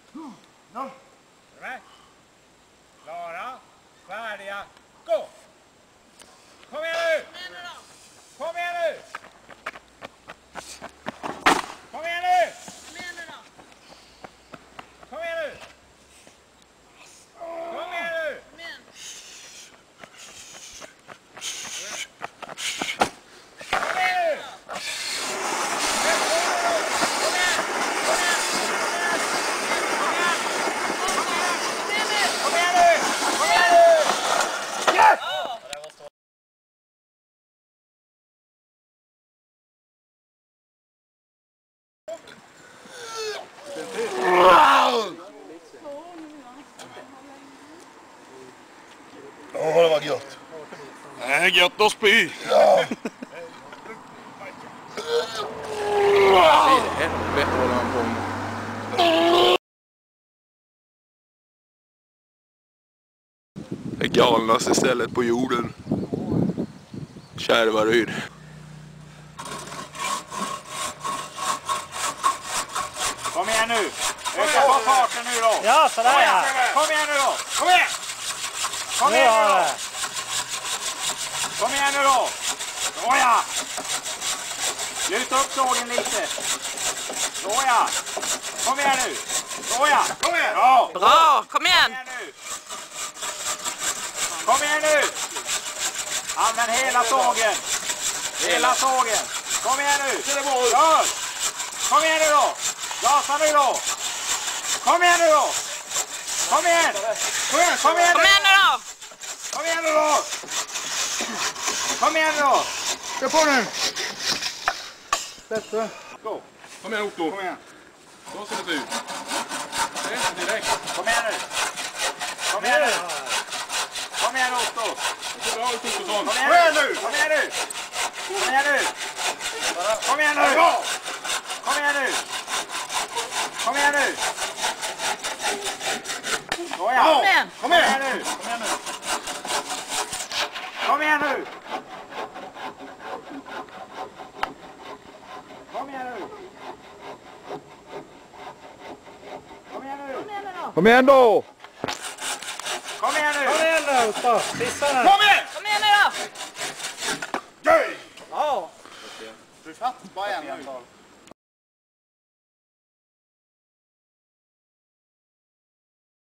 Är du med? Klara, färdiga, gå! Kom igen nu! Kom igen nu! Kom igen nu! Kom igen nu! Kom igen nu! Ja, det var gött. Nej, gött att spy. Ja. Helvete håller han på med. Det galnaste stället på jorden. Kärvaryd. Kom igen nu! Öka på farten nu då! Ja, sådär ja! Kom igen nu då! Kom igen! Kom igen nu då! Kom igen nu då! Såja! Luta upp sågen lite! Såja! Kom igen nu! Såja! Kom igen! Bra! Bra, kom igen! Kom igen nu! Använd hela sågen! Hela sågen! Kom igen nu! Kör! Kom igen nu då! Gasa nu då! Kom igen nu då! Kom igen! Kom igen! Kom igen! Kom igen nu då! Kom igen nu då! Kom igen nu då! Kör på nu! Bättre. Gå! Kom igen Otto. Kom igen! Så ser det ut. Det är direkt. Kom igen nu! Kom igen nu! Kom igen Otto! Det ser bra ut Ottosson. Kom igen nu! Kom igen nu! Kom igen nu! Kom igen nu! Kom igen nu! Kom igen nu! Såja! Kom igen! Kom igen nu! Kom igen nu! Kom igen nu! Kom igen nu! Kom igen då! Kom igen nu! Kom igen nu, Otto! Sissa nu! Kom igen! Kom igen nu då! Gøy! Ja! Du fatt bara en.